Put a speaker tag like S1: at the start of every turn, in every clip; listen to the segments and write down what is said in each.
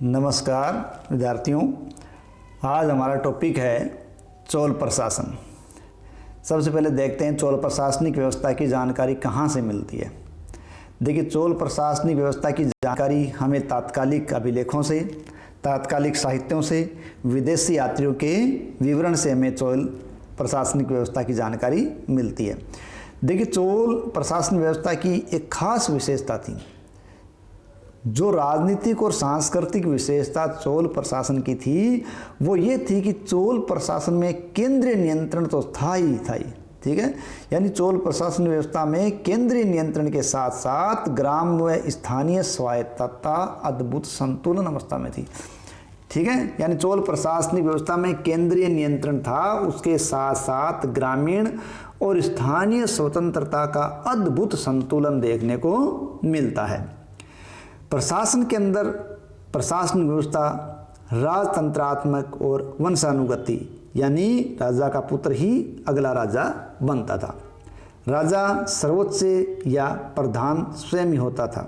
S1: नमस्कार विद्यार्थियों, आज हमारा टॉपिक है चोल प्रशासन। सबसे पहले देखते हैं चोल प्रशासनिक व्यवस्था की जानकारी कहाँ से मिलती है। देखिए, चोल प्रशासनिक व्यवस्था की जानकारी हमें तात्कालिक अभिलेखों से, तात्कालिक साहित्यों से, विदेशी यात्रियों के विवरण से हमें चोल प्रशासनिक व्यवस्था की जानकारी मिलती है। देखिए, चोल प्रशासन व्यवस्था की एक खास विशेषता थी। जो राजनीतिक और सांस्कृतिक विशेषता चोल प्रशासन की थी वो ये थी कि चोल प्रशासन में केंद्रीय नियंत्रण तो था ही। ठीक है, यानी चोल प्रशासन व्यवस्था में केंद्रीय नियंत्रण के साथ साथ ग्राम व स्थानीय स्वायत्तता अद्भुत संतुलन अवस्था में थी। ठीक है, यानी चोल प्रशासनिक व्यवस्था में केंद्रीय नियंत्रण था, उसके साथ साथ ग्रामीण और स्थानीय स्वतंत्रता का अद्भुत संतुलन देखने को मिलता है। प्रशासन के अंदर प्रशासन व्यवस्था राजतंत्रात्मक और वंशानुगति, यानी राजा का पुत्र ही अगला राजा बनता था। राजा सर्वोच्च या प्रधान स्वयं ही होता था।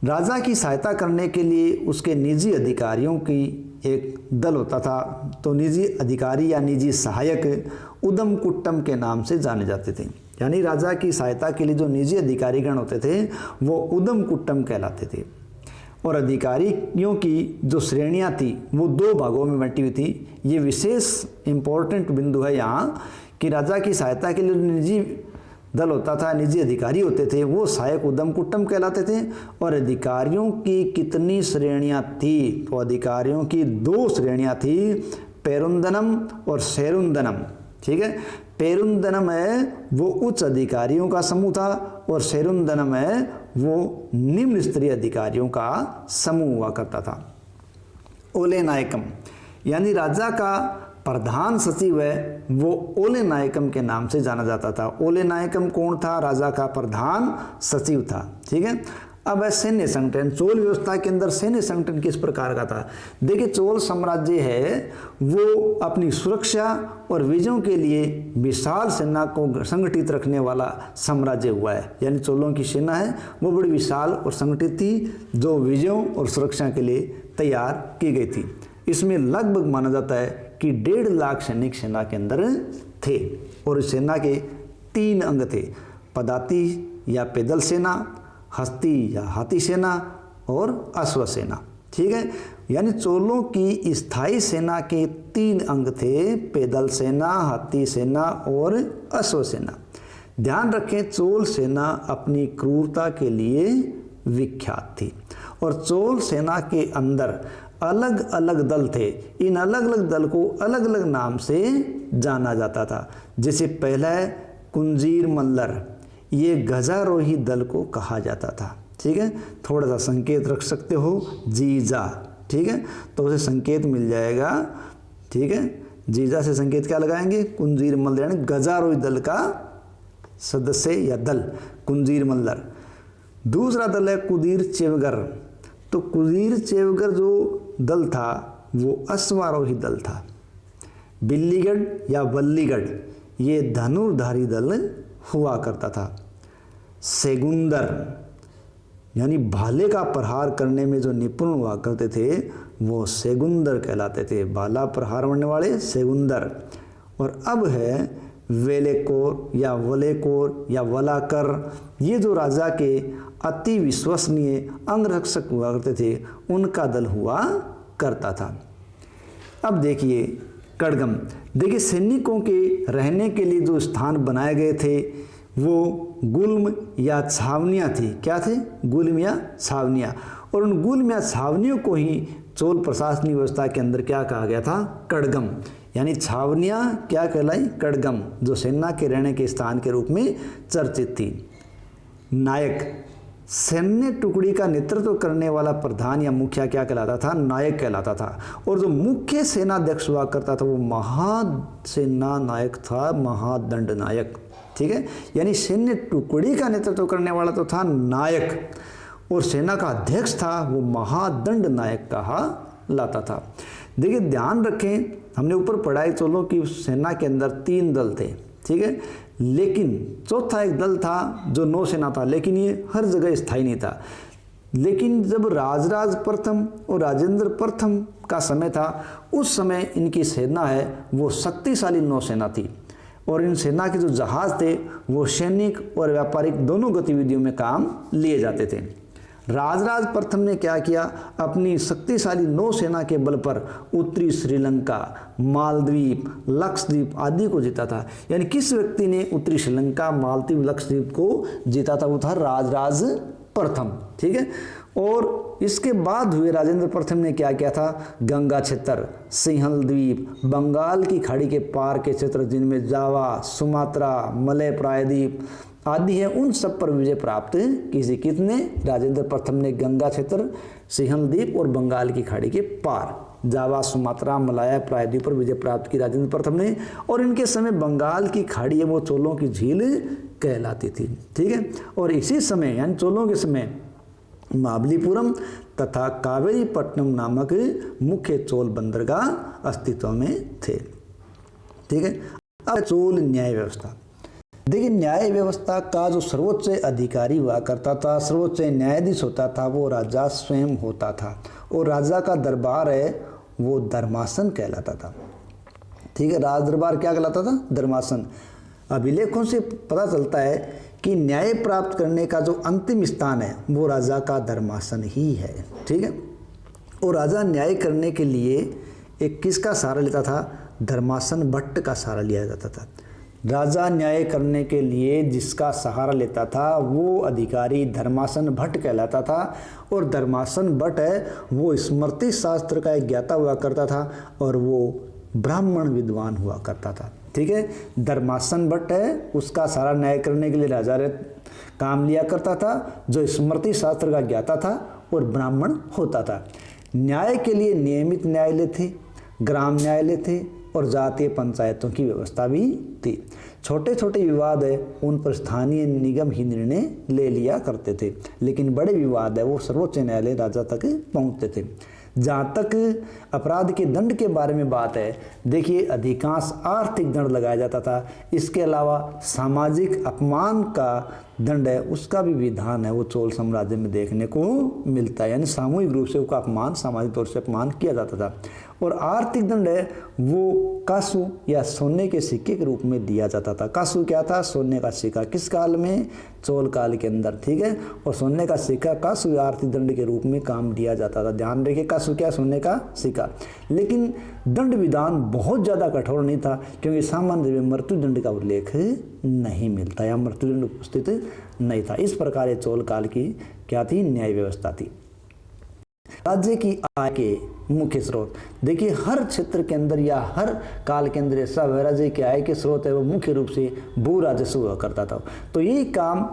S1: राजा की सहायता करने के लिए उसके निजी अधिकारियों की एक दल होता था। तो निजी अधिकारी या निजी सहायक उदम कुट्टम के नाम से जाने जाते थे। यानी राजा की सहायता के लिए जो निजी अधिकारीगण होते थे वो उदम कुट्टम कहलाते थे। और अधिकारियों की जो श्रेणियां थी वो दो भागों में बंटी हुई थी। ये विशेष इंपॉर्टेंट बिंदु है यहाँ कि राजा की सहायता के लिए जो निजी दल होता था, निजी अधिकारी होते थे, वो सहायक उदम कुट्टम कहलाते थे। और अधिकारियों की कितनी श्रेणियां थी? तो अधिकारियों की दो श्रेणियां थी, पेरुंदनम और सेरुंदनम। ठीक है, पेरुंदनम है वो उच्च अधिकारियों का समूह था और सेरुंदनम है वो निम्न स्तरीय अधिकारियों का समूह हुआ करता था। ओले नायकम, यानी राजा का प्रधान सचिव है वो ओले नायकम के नाम से जाना जाता था। ओले नायकम कौन था? राजा का प्रधान सचिव था। ठीक है, अब है सैन्य संगठन। चोल व्यवस्था के अंदर सैन्य संगठन किस प्रकार का था? देखिए, चोल साम्राज्य है वो अपनी सुरक्षा और विजयों के लिए विशाल सेना को संगठित रखने वाला साम्राज्य हुआ है। यानी चोलों की सेना है वो बड़ी विशाल और संगठित थी, जो विजयों और सुरक्षा के लिए तैयार की गई थी। इसमें लगभग माना जाता है कि 1.5 लाख सैनिक सेना के अंदर थे। और इस सेना के 3 अंग थे, पदाती या पैदल सेना, हस्ती या हाथी सेना और अश्व सेना। ठीक है, यानी चोलों की स्थायी सेना के 3 अंग थे, पैदल सेना, हाथी सेना और अश्व सेना। ध्यान रखें, चोल सेना अपनी क्रूरता के लिए विख्यात थी और चोल सेना के अंदर अलग अलग दल थे। इन अलग अलग दल को अलग अलग नाम से जाना जाता था। जैसे पहला है कुंजीर मल्लर, ये गजारोही दल को कहा जाता था। ठीक है, थोड़ा सा संकेत रख सकते हो, जीजा। ठीक है, तो उसे संकेत मिल जाएगा। ठीक है, जीजा से संकेत क्या लगाएंगे? कुंजीर मल्लर, यानी गजारोही दल का सदस्य या दल कुंजीर मल्लर। दूसरा दल है कुदीर चेवगर। तो कुदीर चेवगर जो दल था वो अश्वारोही दल था। बिल्लीगढ़ या वल्लीगढ़ ये धनुर्धारी दल हुआ करता था। सेगुंदर, यानी भाले का प्रहार करने में जो निपुण हुआ करते थे वो सेगुंदर कहलाते थे, भाला प्रहार करने वाले सेगुंदर। और अब है वेलेकोर या वलेकोर या वलाकर, ये जो राजा के अति विश्वसनीय अंगरक्षक हुआ करते थे उनका दल हुआ करता था। अब देखिए कड़गम। देखिए, सैनिकों के रहने के लिए जो स्थान बनाए गए थे वो गुल्म या छावनियाँ थी। क्या थे? गुल्म या छावनियाँ। और उन गुल्म या छावनियों को ही चोल प्रशासनिक व्यवस्था के अंदर क्या कहा गया था? कड़गम। यानी छावनियाँ क्या कहलाई? कड़गम, जो सेना के रहने के स्थान के रूप में चर्चित थी। नायक, सैन्य टुकड़ी का नेतृत्व करने वाला प्रधान या मुखिया क्या कहलाता था? नायक कहलाता था। और जो मुख्य सेनाध्यक्ष हुआ करता था वो महासेना नायक था, महादंड नायक। ठीक है, यानी सैन्य टुकड़ी का नेतृत्व करने वाला तो था नायक और सेना का अध्यक्ष था वो महादंड नायक कहा लाता था। देखिए, ध्यान रखें, हमने ऊपर पढ़ाई चोलों की सेना के अंदर 3 दल थे। ठीक है, लेकिन चौथा एक दल था जो नौसेना था, लेकिन ये हर जगह स्थायी नहीं था। लेकिन जब राजराज प्रथम और राजेंद्र प्रथम का समय था, उस समय इनकी सेना है वो शक्तिशाली नौसेना थी, और इन सेना के जो जहाज थे वो सैनिक और व्यापारिक दोनों गतिविधियों में काम लिए जाते थे। राजराज प्रथम ने क्या किया, अपनी शक्तिशाली नौसेना के बल पर उत्तरी श्रीलंका, मालदीव, लक्षद्वीप आदि को जीता था। यानी किस व्यक्ति ने उत्तरी श्रीलंका, मालदीव, लक्षद्वीप को जीता था, वो था राजराज प्रथम। ठीक है। और इसके बाद हुए राजेंद्र प्रथम ने क्या किया था, गंगा क्षेत्र, सिंहल द्वीप, बंगाल की खाड़ी के पार के क्षेत्र जिनमें जावा, सुमात्रा, मलय प्रायद्वीप आदि है, उन सब पर विजय प्राप्त कितने, राजेंद्र प्रथम ने गंगा क्षेत्र, सिंहल द्वीप और बंगाल की खाड़ी के पार जावा, सुमात्रा, मलाया, प्रायद्वीप पर विजय प्राप्त की राजेंद्र प्रथम ने। और इनके समय बंगाल की खाड़ी है वो चोलों की झील कहलाती थी। ठीक है। और इसी समय यानी चोलों के समय महाबलीपुरम तथा कावेरीपट्टनम नामक मुख्य चोल बंदरगाह अस्तित्व में थे। ठीक है। अब चोल न्याय व्यवस्था। देखिए, न्याय व्यवस्था का जो सर्वोच्च अधिकारी हुआ करता था, सर्वोच्च न्यायाधीश होता था, वो राजा स्वयं होता था, और राजा का दरबार है वो धर्मासन कहलाता था। ठीक है। राज दरबार क्या कहलाता था, धर्मासन। अभिलेखों से पता चलता है कि न्याय प्राप्त करने का जो अंतिम स्थान है वो राजा का धर्मासन ही है। ठीक है। और राजा न्याय करने के लिए एक किसका सहारा लेता था, धर्मासन भट्ट का सहारा लिया जाता था। राजा न्याय करने के लिए जिसका सहारा लेता था वो अधिकारी धर्मासन भट्ट कहलाता था। और धर्मासन भट्ट है वो स्मृति शास्त्र का एक ज्ञाता हुआ करता था, और वो ब्राह्मण विद्वान हुआ करता था। ठीक है। धर्मासन भट्ट है, उसका सारा न्याय करने के लिए राजा काम लिया करता था, जो स्मृति शास्त्र का ज्ञाता था और ब्राह्मण होता था। न्याय के लिए नियमित न्यायालय थे, ग्राम न्यायालय थे, और जातीय पंचायतों की व्यवस्था भी थी। छोटे छोटे विवाद है उन पर स्थानीय निगम ही निर्णय ले लिया करते थे, लेकिन बड़े विवाद है वो सर्वोच्च न्यायालय राजा तक पहुंचते थे। जहाँ तक अपराध के दंड के बारे में बात है, देखिए अधिकांश आर्थिक दंड लगाया जाता था। इसके अलावा सामाजिक अपमान का दंड है उसका भी विधान है वो चोल साम्राज्य में देखने को मिलता है, यानी सामूहिक रूप से उसका अपमान, सामाजिक तौर से अपमान किया जाता था। और आर्थिक दंड है वो कासू या सोने के सिक्के के रूप में दिया जाता था। कासू क्या था, सोने का सिक्का। किस काल में, चोल काल के अंदर। ठीक है। और सोने का सिक्का कासू या आर्थिक दंड के रूप में काम दिया जाता था। ध्यान रखिए, कासू क्या, सोने का सिक्का। लेकिन दंड विधान बहुत ज़्यादा कठोर नहीं था, क्योंकि सामान्य में मृत्यु दंड का उल्लेख नहीं मिलता या मृत्यु दंड उपस्थित नहीं था। इस प्रकार चोल काल की क्या थी, न्याय व्यवस्था थी। राज्य की आय के मुख्य स्रोत, देखिए हर क्षेत्र के अंदर या हर काल के अंदर ऐसा राज्य की आय के स्रोत है वो मुख्य रूप से भू राजस्व हुआ करता था। तो यही काम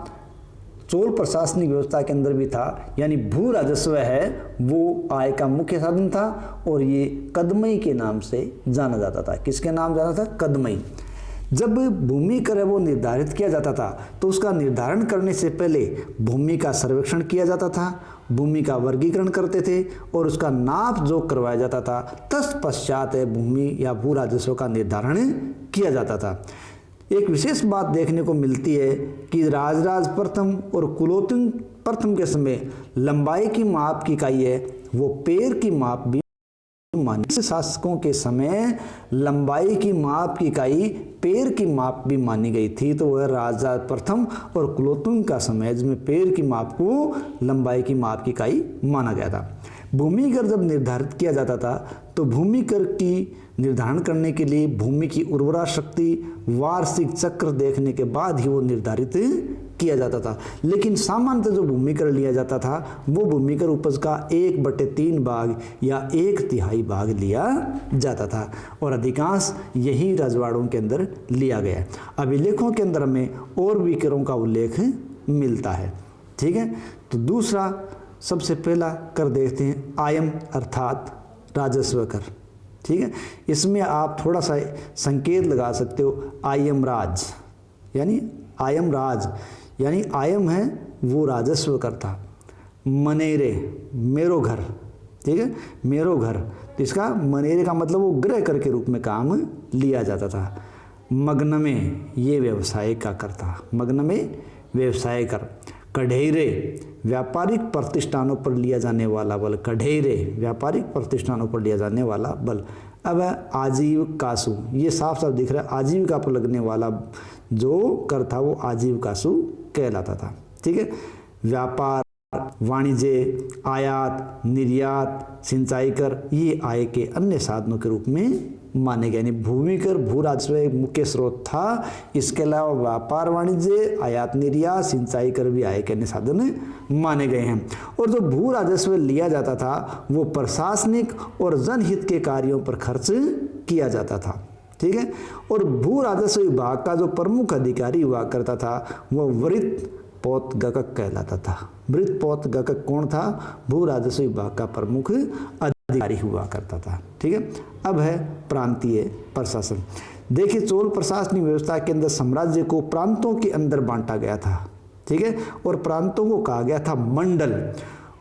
S1: चोल प्रशासनिक व्यवस्था के अंदर भी था, यानी भू राजस्व है वो आय का मुख्य साधन था, और ये कदमई के नाम से जाना जाता था। किसके नाम जाना था, कदमई। जब भूमि कर वो निर्धारित किया जाता था तो उसका निर्धारण करने से पहले भूमि का सर्वेक्षण किया जाता था, भूमि का वर्गीकरण करते थे और उसका नाप जोख करवाया जाता था। तत्पश्चात भूमि या भू राजस्व का निर्धारण किया जाता था। एक विशेष बात देखने को मिलती है कि राजराज प्रथम और कुलोत्तुंग प्रथम के समय लंबाई की माप की इकाई है वो पैर की माप भी मानी। शासकों के समय लंबाई की माप की इकाई पैर की माप भी मानी गई थी। तो वह राजा प्रथम और कुलोत्तुंग का समय जिसमें पैर की माप को लंबाई की माप की इकाई माना गया था। भूमि कर जब निर्धारित किया जाता था तो भूमि कर की निर्धारण करने के लिए भूमि की उर्वरा शक्ति वार्षिक चक्र देखने के बाद ही वो निर्धारित किया जाता था। लेकिन सामान्यतः जो भूमि कर लिया जाता था वो भूमि कर उपज का 1/3 भाग या 1/3 भाग लिया जाता था, और अधिकांश यही रजवाड़ों के अंदर लिया गया है। अभिलेखों के अंदर हमें और भी करों का उल्लेख मिलता है। ठीक है। तो दूसरा सबसे पहला कर देखते हैं आयम अर्थात राजस्व कर। ठीक है। इसमें आप थोड़ा सा संकेत लगा सकते हो, आयम राज यानी आयम राज यानी आयम है वो राजस्व कर था। मनेरे मेरो घर। ठीक है। मेरो घर, तो इसका मनेरे का मतलब वो गृह कर के रूप में काम लिया जाता था। मग्न में ये व्यवसाय का कर था, मग्न में व्यवसाय कर। कढेरे व्यापारिक प्रतिष्ठानों पर लिया जाने वाला बल, कढेरे व्यापारिक प्रतिष्ठानों पर लिया जाने वाला बल। अब है आजीविकासु, ये साफ साफ दिख रहा है, आजीविका पर लगने वाला जो कर था वो आजीविकासु कहलाता था। ठीक है, व्यापार, वाणिज्य, आयात, निर्यात, सिंचाई कर, ये आय के अन्य साधनों के रूप में माने गए। यानी भूमि कर भू राजस्व एक मुख्य स्रोत था, इसके अलावा व्यापार, वाणिज्य, आयात, निर्यात, सिंचाई कर भी आय के अन्य साधन माने गए हैं। और जो भू राजस्व लिया जाता था वो प्रशासनिक और जनहित के कार्यों पर खर्च किया जाता था। ठीक है, और भू राजस्व विभाग का जो प्रमुख अधिकारी हुआ करता था वो वृत्त पोतगकक कहलाता था। वृत्त पोतगकक कौन था? भू राजस्व विभाग का प्रमुख अधिकारी हुआ करता था। ठीक है, अब है प्रांतीय प्रशासन। देखिए, चोल प्रशासनिक व्यवस्था के अंदर साम्राज्य को प्रांतों के अंदर बांटा गया था। ठीक है, और प्रांतों को कहा गया था मंडल,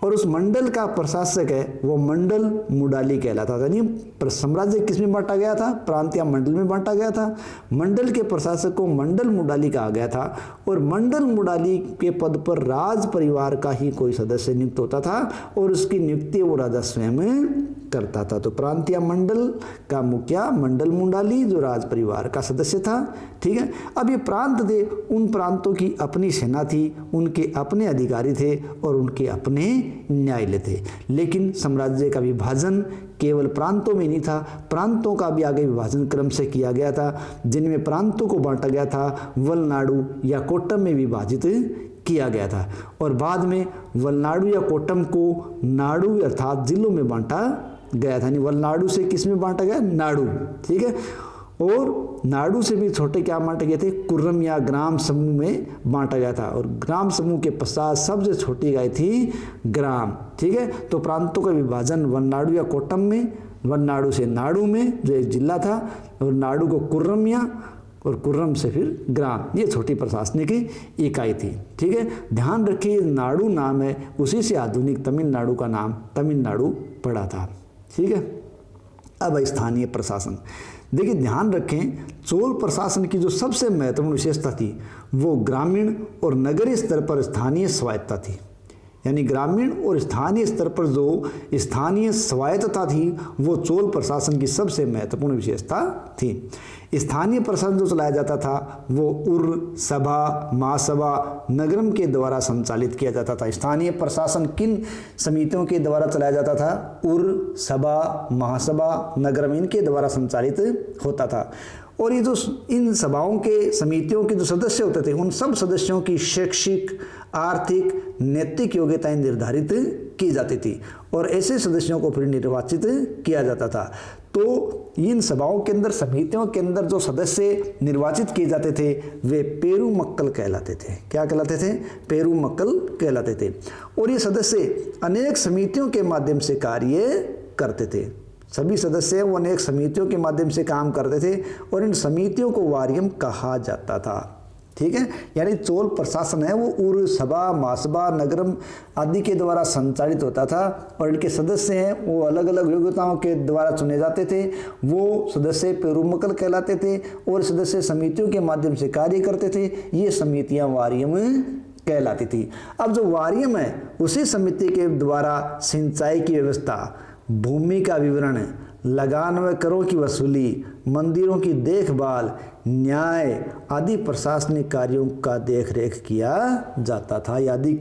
S1: और उस मंडल का प्रशासक है वो मंडल मुडाली कहलाता था। यानी साम्राज्य किस में बांटा गया था? प्रांत या मंडल में बांटा गया था। मंडल के प्रशासक को मंडल मुडाली कहा गया था, और मंडल मुडाली के पद पर राज परिवार का ही कोई सदस्य नियुक्त होता था, और उसकी नियुक्ति वो राजा स्वयं करता था। तो प्रांत या मंडल का मुखिया मंडल मुंडाली जो राज परिवार का सदस्य था। ठीक है, अब ये प्रांत थे, उन प्रांतों की अपनी सेना थी, उनके अपने अधिकारी थे और उनके अपने न्यायालय थे। लेकिन साम्राज्य का विभाजन केवल प्रांतों में नहीं था, प्रांतों का भी आगे विभाजन क्रम से किया गया था, जिनमें प्रांतों को बांटा गया था वलनाडु या कोट्टम में विभाजित किया गया था, और बाद में वलनाडु या कोट्टम को नाडु अर्थात जिलों में बांटा गया था। वलनाडु से किस में बांटा गया? नाडु। ठीक है, और नाडु से भी छोटे क्या बांटे गए थे? कुर्रम या ग्राम समूह में बांटा गया था, और ग्राम समूह के पश्चात सबसे छोटी गई थी ग्राम। ठीक है, तो प्रांतों का विभाजन वलनाडु या कोट्टम में, वलनाडु से नाडु में जो एक जिला था, और नाडु को कुर्रम या, और कुर्रम से फिर ग्राम, ये छोटी प्रशासनिक इकाई थी। ठीक है, ध्यान रखिए नाडु नाम है, उसी से आधुनिक तमिलनाडु का नाम तमिलनाडु पड़ा था। ठीक है, अब स्थानीय प्रशासन। देखिए, ध्यान रखें, चोल प्रशासन की जो सबसे महत्वपूर्ण विशेषता थी वो ग्रामीण और नगरीय स्तर पर स्थानीय स्वायत्तता थी। यानी ग्रामीण और स्थानीय स्तर पर जो स्थानीय स्वायत्तता थी वो चोल प्रशासन की सबसे महत्वपूर्ण विशेषता थी। स्थानीय प्रशासन जो चलाया जाता था वो उर, सभा, महासभा, नगरम के द्वारा संचालित किया जाता था। स्थानीय प्रशासन किन समितियों के द्वारा चलाया जाता था? उर, सभा, महासभा, नगरम, इनके द्वारा संचालित होता था। और ये जो इन सभाओं के समितियों के जो सदस्य होते थे उन सब सदस्यों की शैक्षिक, आर्थिक, नैतिक योग्यताएं निर्धारित की जाती थी, और ऐसे सदस्यों को फिर निर्वाचित किया जाता था। तो इन सभाओं के अंदर, समितियों के अंदर जो सदस्य निर्वाचित किए जाते थे वे पेरूमक्कल कहलाते थे। क्या कहलाते थे? पेरूमक्कल कहलाते थे। और ये सदस्य अनेक समितियों के माध्यम से कार्य करते थे। सभी सदस्य वो अनेक समितियों के माध्यम से काम करते थे, और इन समितियों को वारियम कहा जाता था। ठीक है, यानी चोल प्रशासन है वो उर, सभा, महासभा, नगरम आदि के द्वारा संचालित होता था, और इनके सदस्य हैं वो अलग अलग योग्यताओं के द्वारा चुने जाते थे। वो सदस्य पेरूमक्कल कहलाते थे, और सदस्य समितियों के माध्यम से कार्य करते थे। ये समितियां वारियम कहलाती थी। अब जो वारियम है उसी समिति के द्वारा सिंचाई की व्यवस्था, भूमि का विवरण, लगान व करों की वसूली, मंदिरों की देखभाल, न्याय आदि प्रशासनिक कार्यों का देखरेख किया जाता था, आदि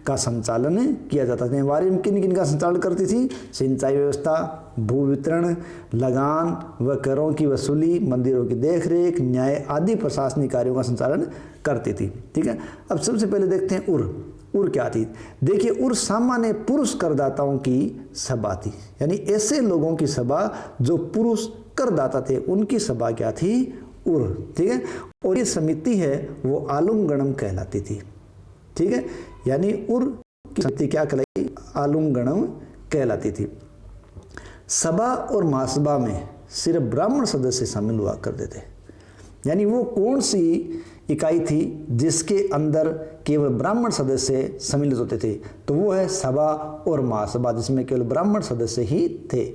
S1: का संचालन किया जाता था। वारियम किन किन का संचालन करती थी? सिंचाई व्यवस्था, भू वितरण, लगान व करों की वसूली, मंदिरों की देखरेख, न्याय आदि प्रशासनिक कार्यों का संचालन करती थी। ठीक है, अब सबसे पहले देखते हैं उर। उर क्या थी? देखिए, उर सामान्य पुरुष करदाताओं की सभा थी, यानी ऐसे लोगों की सभा जो पुरुष करदाता थे उनकी सभा क्या थी? उर। ठीक है, और ये समिति है वो आलुंगणम कहलाती थी। ठीक है, यानी उर की समिति क्या कहलाई? आलुंगणम कहलाती थी। सभा और महासभा में सिर्फ ब्राह्मण सदस्य शामिल हुआ करते थे। यानी वो कौन सी इकाई थी जिसके अंदर केवल ब्राह्मण सदस्य सम्मिलित होते थे? तो वो है सभा और महासभा, जिसमें केवल ब्राह्मण सदस्य ही थे।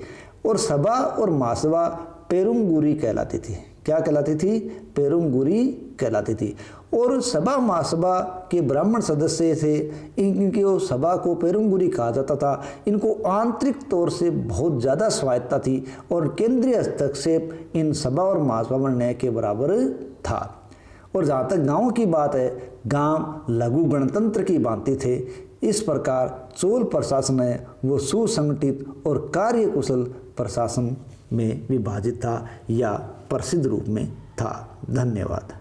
S1: और सभा और महासभा पेरुमगुरी कहलाती थी। क्या कहलाती थी? पेरुमगुरी कहलाती थी। और सभा महासभा के ब्राह्मण सदस्य थे, इनकी सभा को पेरुमगुरी कहा जाता था। इनको आंतरिक तौर से बहुत ज़्यादा स्वायत्ता थी और केंद्रीय हस्तक्षेप इन सभा और महासभा में न्याय के बराबर था। और जहाँ तक गाँव की बात है, गांव लघु गणतंत्र की भांति थे। इस प्रकार चोल प्रशासन है वो सुसंगठित और कार्यकुशल प्रशासन में विभाजित था या प्रसिद्ध रूप में था। धन्यवाद।